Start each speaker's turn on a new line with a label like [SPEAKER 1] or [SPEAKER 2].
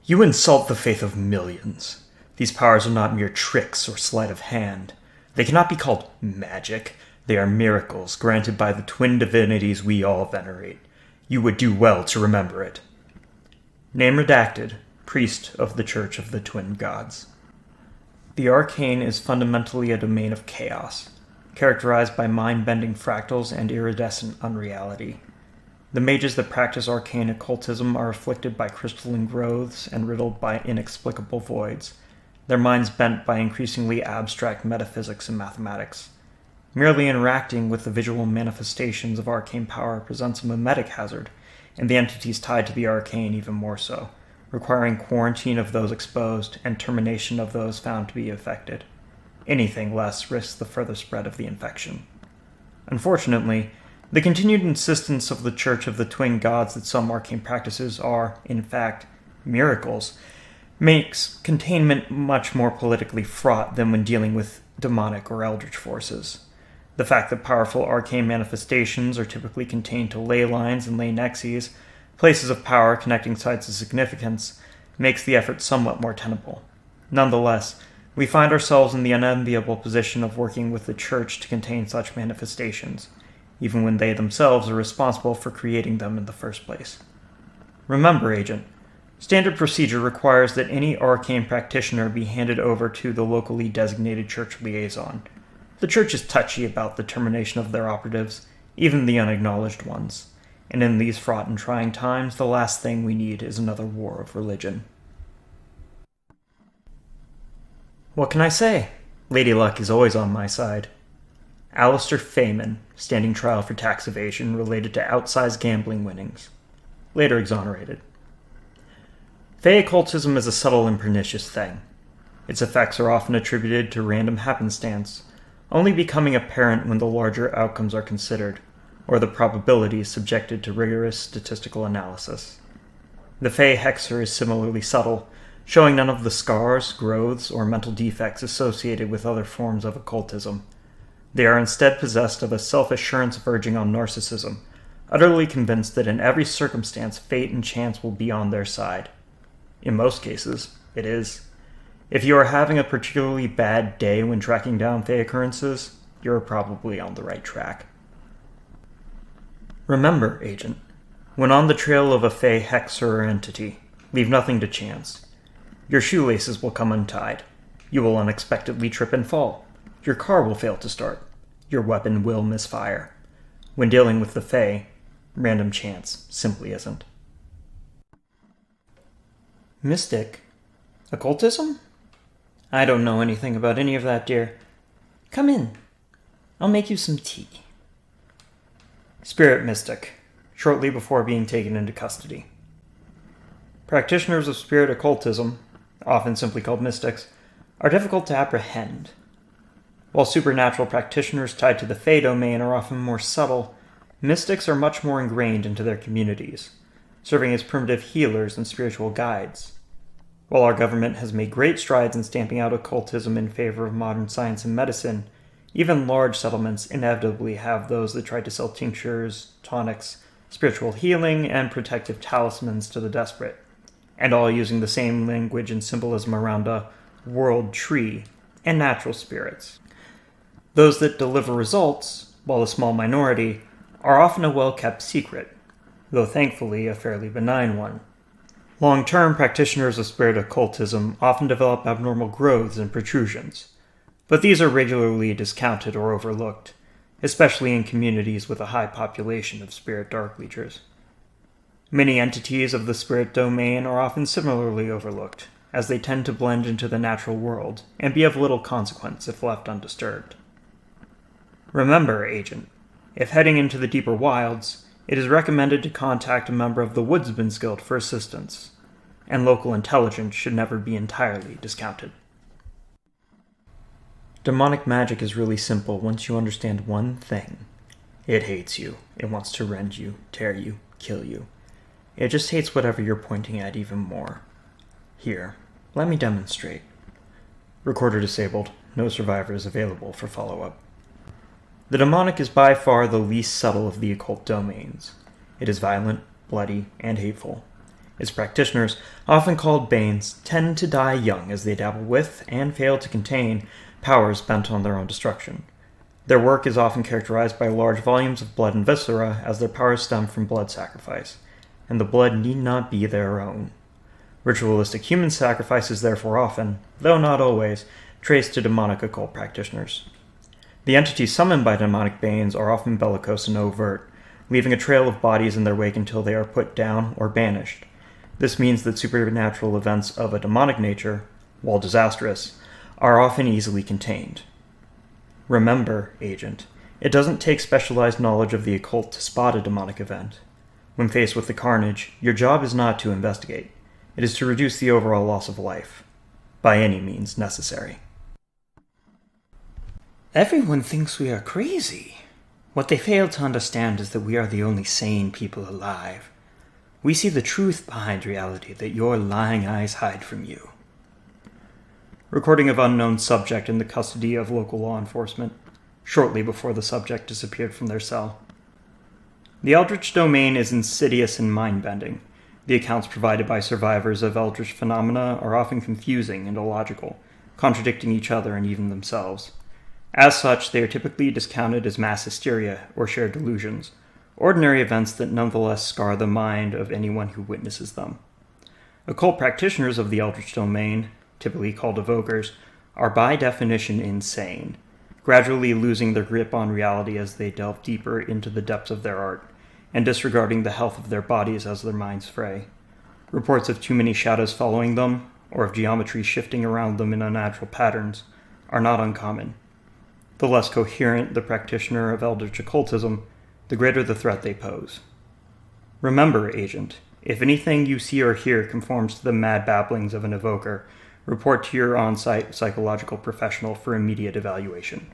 [SPEAKER 1] You insult the faith of millions. These powers are not mere tricks or sleight of hand. They cannot be called magic. They are miracles granted by the twin divinities we all venerate. You would do well to remember it. Name redacted, priest of the Church of the Twin Gods. The arcane is fundamentally a domain of chaos, characterized by mind-bending fractals and iridescent unreality. The mages that practice arcane occultism are afflicted by crystalline growths and riddled by inexplicable voids, their minds bent by increasingly abstract metaphysics and mathematics. Merely interacting with the visual manifestations of arcane power presents a mimetic hazard, and the entities tied to the arcane even more so, requiring quarantine of those exposed and termination of those found to be affected. Anything less risks the further spread of the infection. Unfortunately, the continued insistence of the Church of the Twin Gods that some arcane practices are, in fact, miracles, makes containment much more politically fraught than when dealing with demonic or eldritch forces. The fact that powerful arcane manifestations are typically contained to ley lines and ley nexes, places of power connecting sites of significance, makes the effort somewhat more tenable. Nonetheless, we find ourselves in the unenviable position of working with the Church to contain such manifestations, even when they themselves are responsible for creating them in the first place. Remember, Agent, standard procedure requires that any arcane practitioner be handed over to the locally designated Church liaison. The Church is touchy about the termination of their operatives, even the unacknowledged ones, and in these fraught and trying times, the last thing we need is another war of religion. What can I say? Lady Luck is always on my side. Alistair Feynman, standing trial for tax evasion related to outsized gambling winnings. Later exonerated. Fey occultism is a subtle and pernicious thing. Its effects are often attributed to random happenstance, only becoming apparent when the larger outcomes are considered, or the probabilities subjected to rigorous statistical analysis. The Fey hexer is similarly subtle, showing none of the scars, growths, or mental defects associated with other forms of occultism. They are instead possessed of a self-assurance verging on narcissism, utterly convinced that in every circumstance fate and chance will be on their side. In most cases, it is. If you are having a particularly bad day when tracking down Fey occurrences, you're probably on the right track. Remember, Agent, when on the trail of a Fey hexer or entity, leave nothing to chance. Your shoelaces will come untied. You will unexpectedly trip and fall. Your car will fail to start. Your weapon will misfire. When dealing with the Fey, random chance simply isn't. Mystic? Occultism? I don't know anything about any of that, dear. Come in. I'll make you some tea. Spirit Mystic, shortly before being taken into custody. Practitioners of spirit occultism, often simply called mystics, are difficult to apprehend. While supernatural practitioners tied to the Fey domain are often more subtle, mystics are much more ingrained into their communities, serving as primitive healers and spiritual guides. While our government has made great strides in stamping out occultism in favor of modern science and medicine, even large settlements inevitably have those that try to sell tinctures, tonics, spiritual healing, and protective talismans to the desperate, and all using the same language and symbolism around a world tree and natural spirits. Those that deliver results, while a small minority, are often a well-kept secret, though thankfully a fairly benign one. Long-term practitioners of spirit occultism often develop abnormal growths and protrusions, but these are regularly discounted or overlooked, especially in communities with a high population of spirit darkleechers. Many entities of the spirit domain are often similarly overlooked, as they tend to blend into the natural world and be of little consequence if left undisturbed. Remember, Agent, if heading into the deeper wilds, it is recommended to contact a member of the Woodsman's Guild for assistance, and local intelligence should never be entirely discounted. Demonic magic is really simple once you understand one thing. It hates you. It wants to rend you, tear you, kill you. It just hates whatever you're pointing at even more. Here, let me demonstrate. Recorder disabled. No survivors available for follow-up. The demonic is by far the least subtle of the occult domains. It is violent, bloody, and hateful. Its practitioners, often called Banes, tend to die young as they dabble with, and fail to contain, powers bent on their own destruction. Their work is often characterized by large volumes of blood and viscera, as their powers stem from blood sacrifice, and the blood need not be their own. Ritualistic human sacrifice is therefore often, though not always, traced to demonic occult practitioners. The entities summoned by demonic Banes are often bellicose and overt, leaving a trail of bodies in their wake until they are put down or banished. This means that supernatural events of a demonic nature, while disastrous, are often easily contained. Remember, Agent, it doesn't take specialized knowledge of the occult to spot a demonic event. When faced with the carnage, your job is not to investigate. It is to reduce the overall loss of life, by any means necessary.
[SPEAKER 2] Everyone thinks we are crazy. What they fail to understand is that we are the only sane people alive. We see the truth behind reality that your lying eyes hide from you.
[SPEAKER 1] Recording of unknown subject in the custody of local law enforcement, shortly before the subject disappeared from their cell. The Eldritch domain is insidious and mind-bending. The accounts provided by survivors of Eldritch phenomena are often confusing and illogical, contradicting each other and even themselves. As such, they are typically discounted as mass hysteria or shared delusions, ordinary events that nonetheless scar the mind of anyone who witnesses them. Occult practitioners of the Eldritch domain, typically called evokers, are by definition insane, gradually losing their grip on reality as they delve deeper into the depths of their art, and disregarding the health of their bodies as their minds fray. Reports of too many shadows following them, or of geometry shifting around them in unnatural patterns, are not uncommon. The less coherent the practitioner of Eldritch occultism, the greater the threat they pose. Remember, Agent, if anything you see or hear conforms to the mad babblings of an evoker, report to your on-site psychological professional for immediate evaluation.